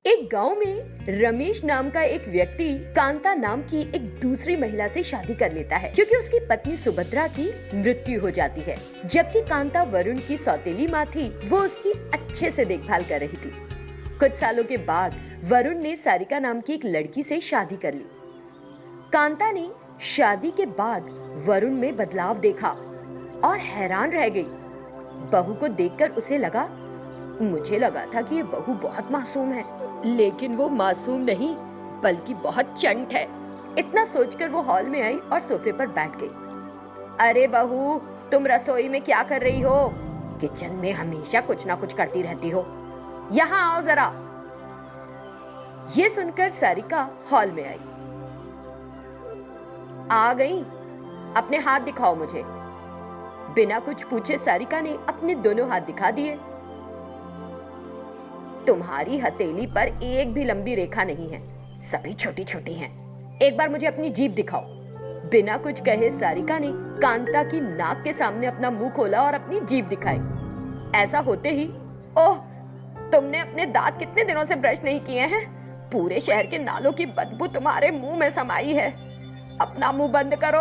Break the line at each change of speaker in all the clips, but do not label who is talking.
एक गांव में रमेश नाम का एक व्यक्ति कांता नाम की एक दूसरी महिला से शादी कर लेता है, क्योंकि उसकी पत्नी सुभद्रा की मृत्यु हो जाती है। जबकि कांता वरुण की सौतेली माँ थी, वो उसकी अच्छे से देखभाल कर रही थी। कुछ सालों के बाद वरुण ने सारिका नाम की एक लड़की से शादी कर ली। कांता ने शादी के बाद वरुण में बदलाव देखा और हैरान रह गई। बहू को देखकर उसे लगा, मुझे लगा था कि ये बहू बहुत मासूम है, लेकिन वो मासूम नहीं बल्कि बहुत चंट है। इतना सोचकर वो हॉल में आई और सोफे पर बैठ गई। अरे बहू, तुम रसोई में क्या कर रही हो? किचन में हमेशा कुछ ना कुछ करती रहती हो, यहाँ आओ जरा। ये सुनकर सारिका हॉल में आई। आ गई? अपने हाथ दिखाओ मुझे। बिना कुछ पूछे सारिका ने अपने दोनों हाथ दिखा दिए। तुम्हारी हथेली पर एक भी लंबी रेखा नहीं है, सभी छोटी छोटी हैं। एक बार मुझे अपनी जीभ दिखाओ। बिना कुछ कहे सारिका ने कांता की नाक के सामने अपना मुंह खोला और अपनी जीभ दिखाई। ऐसा होते ही, ओह, तुमने अपने दांत कितने दिनों से ब्रश नहीं किए हैं? पूरे शहर के नालों की बदबू तुम्हारे मुंह में समाई है। अपना मुंह बंद करो,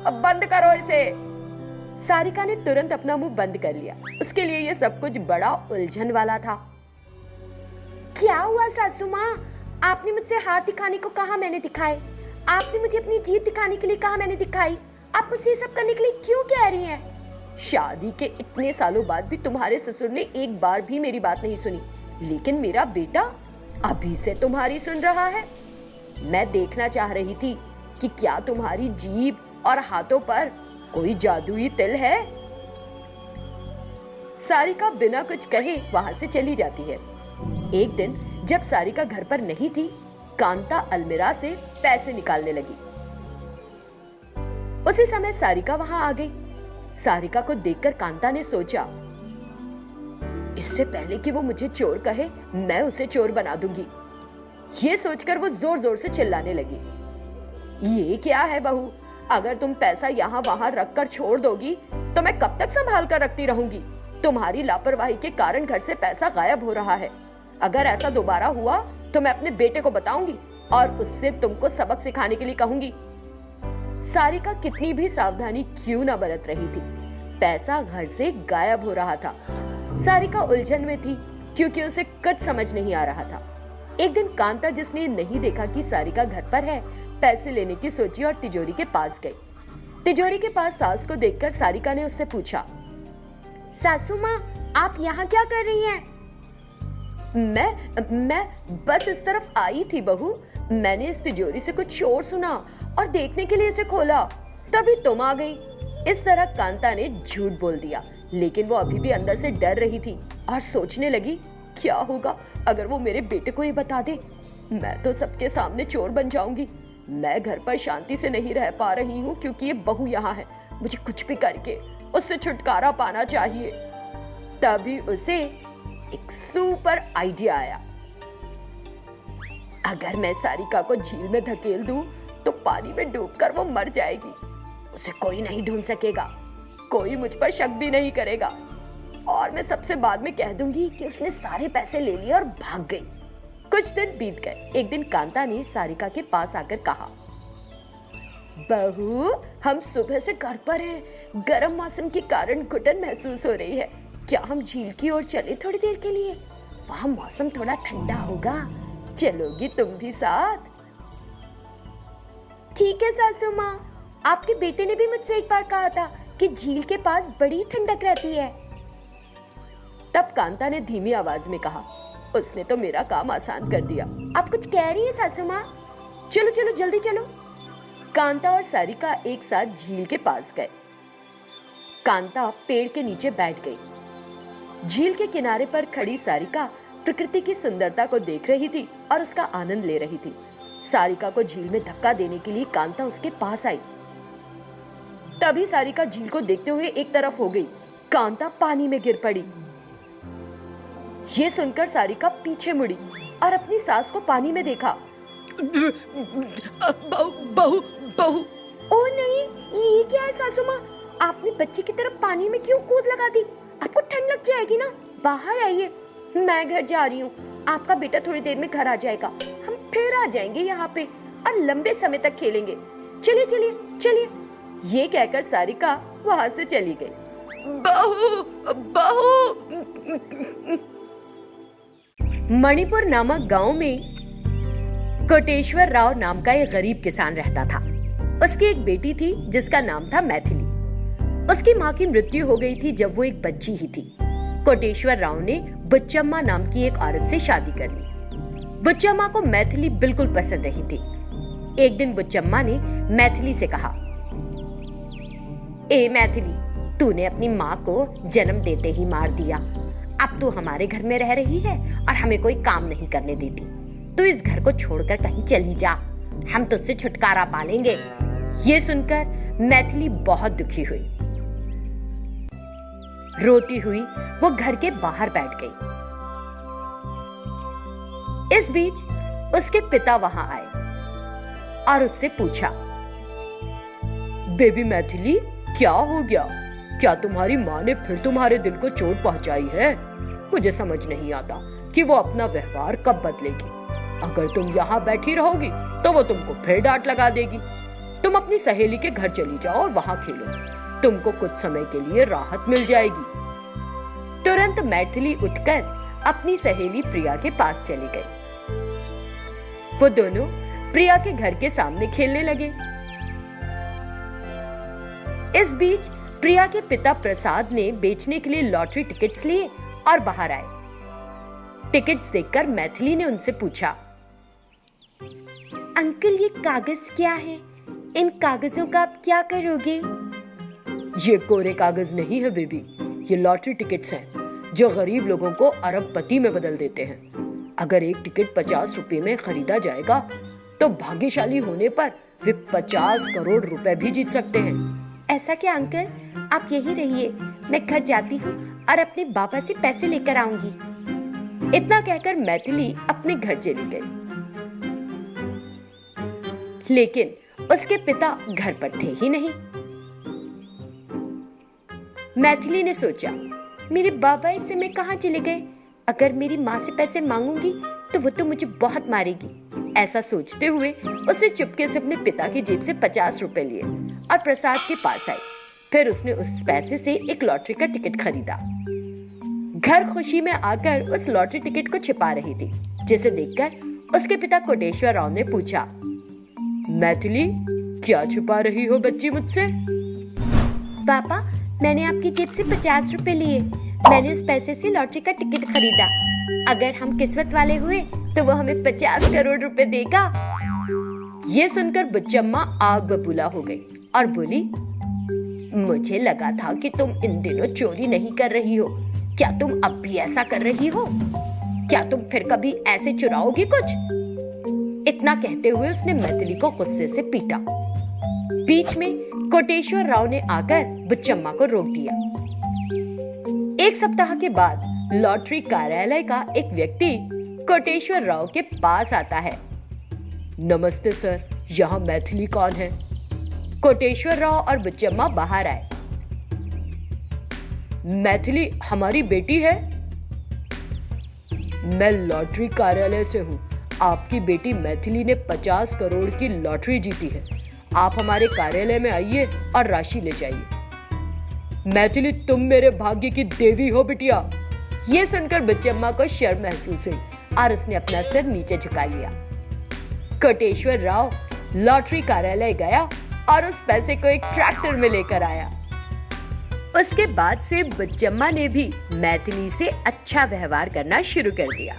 अब बंद करो इसे। सारिका ने तुरंत अपना मुंह बंद कर लिया। उसके लिए ये सब कुछ बड़ा उलझन वाला था। क्या हुआ सासू माँ? आपने मुझसे हाथ दिखाने को कहा, मैंने दिखाए। आपने मुझे अपनी जीभ दिखाने के लिए कहा, मैंने दिखाई। आप मुझसे ये सब करने के लिए क्यों कह रही हैं? शादी के इतने सालों बाद भी तुम्हारे ससुर ने एक बार भी मेरी बात नहीं सुनी, लेकिन मेरा बेटा अभी से तुम्हारी सुन रहा है। मैं देखना चाह रही थी कि क्या तुम्हारी जीभ और हाथों पर कोई जादुई तिल है। सारिका बिना कुछ कहे वहां से चली जाती है। एक दिन जब सारिका घर पर नहीं थी, कांता अलमीरा से पैसे निकालने लगी। उसी समय सारिका वहां आ गई। सारिका को देखकर कांता ने सोचा, इससे पहले कि वो मुझे चोर कहे, मैं उसे चोर बना दूंगी। ये सोचकर वो जोर जोर से चिल्लाने लगी। ये क्या है बहू? अगर तुम पैसा यहाँ वहां रखकर छोड़ दोगी तो मैं कब तक संभाल कर रखती रहूंगी? तुम्हारी लापरवाही के कारण घर से पैसा गायब हो रहा है। अगर ऐसा दोबारा हुआ तो मैं अपने बेटे को बताऊंगी और उससे तुमको सबक सिखाने के लिए कहूंगी। सारिका कितनी भी सावधानी क्यों न बरत रही थी, पैसा घर से गायब हो रहा था। सारिका उलझन में थी क्योंकि उसे कुछ समझ नहीं आ रहा था। एक दिन कांता, जिसने नहीं देखा कि सारिका घर पर है, पैसे लेने की सोची और तिजोरी के पास गई। तिजोरी के पास सास को देखकर सारिका ने उससे पूछा, सासू माँ, आप यहाँ क्या कर रही हैं? मैं बस इस तरफ आई थी बहू। मैंने इस तिजोरी से कुछ शोर सुना और देखने के लिए इसे खोला, तभी तुम आ गई। इस तरह कांता ने झूठ बोल दिया, लेकिन वो अभी भी अंदर से डर रही थी और सोचने लगी, क्या होगा अगर वो मेरे बेटे को ये बता दे? मैं तो सबके सामने चोर बन जाऊंगी। मैं घर पर शांति से नहीं रह पा रही हूँ क्योंकि ये बहू यहाँ है। मुझे कुछ भी करके उससे छुटकारा पाना चाहिए। तभी उसे एक सुपर आइडिया आया। अगर मैं सारिका को झील में धकेल दूं तो पानी में डूबकर वो मर जाएगी। उसे कोई नहीं ढूंढ सकेगा, कोई मुझ पर शक भी नहीं करेगा, और मैं सबसे बाद में कह दूंगी कि उसने सारे पैसे ले लिए और भाग गई। कुछ दिन बीत गए। एक दिन कांता ने सारिका के पास आकर कहा, बहू, हम सुबह से घर पर हैं। गर्म मौसम के कारण घुटन महसूस हो रही है। क्या हम झील की ओर चले थोड़ी देर के लिए? वहाँ मौसम थोड़ा ठंडा होगा। चलोगी तुम भी साथ? ठीक है सासू माँ, आपके बेटे ने भी मुझसे एक बार कहा था कि झील के पास बड़ी ठंडक रहती है। तब कांता ने धीमी आवाज में कहा, उसने तो मेरा काम आसान कर दिया। आप कुछ कह रही है सासू माँ? चलो चलो जल्दी चलो। कांता और सारिका एक साथ झील के पास गए। कांता पेड़ के नीचे बैठ गई। झील के किनारे पर खड़ी सारिका प्रकृति की सुंदरता को देख रही थी और उसका आनंद ले रही थी। सारिका को झील में धक्का देने के लिए कांता उसके पास आई। तभी सारिका झील को देखते हुए एक तरफ हो गई। कांता पानी में गिर पड़ी। ये सुनकर सारिका पीछे मुड़ी और अपनी सास को पानी में देखा। बहू बहू। ओ नहीं, ये क्या है सासू माँ? आपने बच्चे की तरफ पानी में क्यों कूद लगा दी? आपको ठंड लग जाएगी ना। बाहर आइए, मैं घर जा रही हूँ। आपका बेटा थोड़ी देर में घर आ जाएगा, हम फिर आ जाएंगे यहाँ पे और लंबे समय तक खेलेंगे। चलिए चलिए चलिए। ये कहकर सारिका वहां से चली गई। बहू बहू। मणिपुर नामक गांव में कोटेश्वर राव नाम का एक गरीब किसान रहता था। उसकी एक बेटी थी जिसका नाम था मैथिली। उसकी माँ की मृत्यु हो गई थी जब वो एक बच्ची ही थी। कोटेश्वर राव ने बुच्चम्मा नाम की एक औरत से शादी कर ली। बुच्चम्मा को मैथिली बिल्कुल पसंद नहीं थी। एक दिन बुच्चम्मा ने मैथिली से कहा, ए मैथिली, तूने अपनी माँ को जन्म देते ही मार दिया। अब तू हमारे घर में रह रही है और हमें कोई काम नहीं करने देती। तू इस घर को छोड़कर कहीं चली जा, हम तुझसे छुटकारा पा लेंगे। ये सुनकर मैथिली बहुत दुखी हुई। रोती हुई वो घर के बाहर बैठ गई। इस बीच उसके पिता वहां आए और उससे पूछा, बेबी मैथिली, क्या हो गया? क्या तुम्हारी माँ ने फिर तुम्हारे दिल को चोट पहुंचाई है? मुझे समझ नहीं आता कि वो अपना व्यवहार कब बदलेगी। अगर तुम यहाँ बैठी रहोगी तो वो तुमको फिर डांट लगा देगी। तुम अपनी सहेली के घर चली जाओ और वहां खेलो, तुमको कुछ समय के लिए राहत मिल जाएगी। तुरंत मैथिली उठकर अपनी सहेली प्रिया के पास चली गई। वो दोनों प्रिया के घर के सामने खेलने लगे। इस बीच प्रिया के पिता प्रसाद ने बेचने के लिए लॉटरी टिकट्स लिए और बाहर आए। टिकट्स देखकर मैथिली ने उनसे पूछा, अंकल ये कागज क्या है? इन कागजों का आप क्या करोगे? ये कोरे कागज नहीं है बेबी, ये लॉटरी टिकट्स हैं जो गरीब लोगों को अरबपति में बदल देते हैं। अगर एक टिकट 50 रुपए में खरीदा जाएगा तो भाग्यशाली होने पर वे 50 करोड़ रुपए भी जीत सकते हैं। ऐसा क्या अंकल, आप यही रहिए, मैं घर जाती हूँ और अपने पापा से पैसे लेकर आऊंगी। इतना कहकर मैथिली अपने घर चली गई। लेकिन उसके पिता घर पर थे ही नहीं। मैथिली ने सोचा, मेरे बाबा इस समय कहाँ चले गए? अगर मेरी माँ से पैसे मांगूंगी तो वो तो मुझे बहुत मारेगी। ऐसा सोचते हुए उसने चुपके से अपने पिता की जेब से 50 रुपए लिए और प्रसाद के पास आई। फिर उसने उस पैसे से एक लॉटरी का टिकट खरीदा। घर खुशी में आकर उस लॉटरी टिकट को छिपा रही थी, जिसे देखकर उसके पिता कोटेश्वर राव ने पूछा, मैथिली, क्या छुपा रही हो बच्ची मुझसे? पापा, मैंने आपकी जेब से 50 रुपए लिए। मैंने उस पैसे से लॉटरी का टिकट खरीदा। अगर हम किस्मत वाले हुए तो वो हमें 50 करोड़ रुपए देगा। ये सुनकर बुच्चम्मा आग बबूला हो गई और बोली, मुझे लगा था कि तुम इन दिनों चोरी नहीं कर रही हो। क्या तुम अब भी ऐसा कर रही हो? क्या तुम फिर कभी ऐसे चुराओगी कुछ? इतना कहते हुए उसने मैथिली को गुस्से से पीटा। बीच में कोटेश्वर राव ने आकर बुच्चम्मा को रोक दिया। एक सप्ताह के बाद लॉटरी कार्यालय का एक व्यक्ति कोटेश्वर राव के पास आता है। नमस्ते सर, यहाँ मैथिली कौन है? कोटेश्वर राव और बुच्चम्मा बाहर आए। मैथिली हमारी बेटी है। मैं लॉटरी कार्यालय से हूँ। आपकी बेटी मैथिली ने 50 करोड़ की लॉटरी जीती है। आप हमारे कार्यालय में आइए और राशि ले जाइए। मैथिली, तुम मेरे भाग्य की देवी हो बिटिया। ये सुनकर बुच्चम्मा को शर्म महसूस हुई और उसने अपना सिर नीचे झुका लिया। कोटेश्वर राव लॉटरी कार्यालय गया और उस पैसे को एक ट्रैक्टर में लेकर आया। उसके बाद से बुच्चम्मा ने भी मैथिली से अच्छा व्यवहार करना शुरू कर दिया।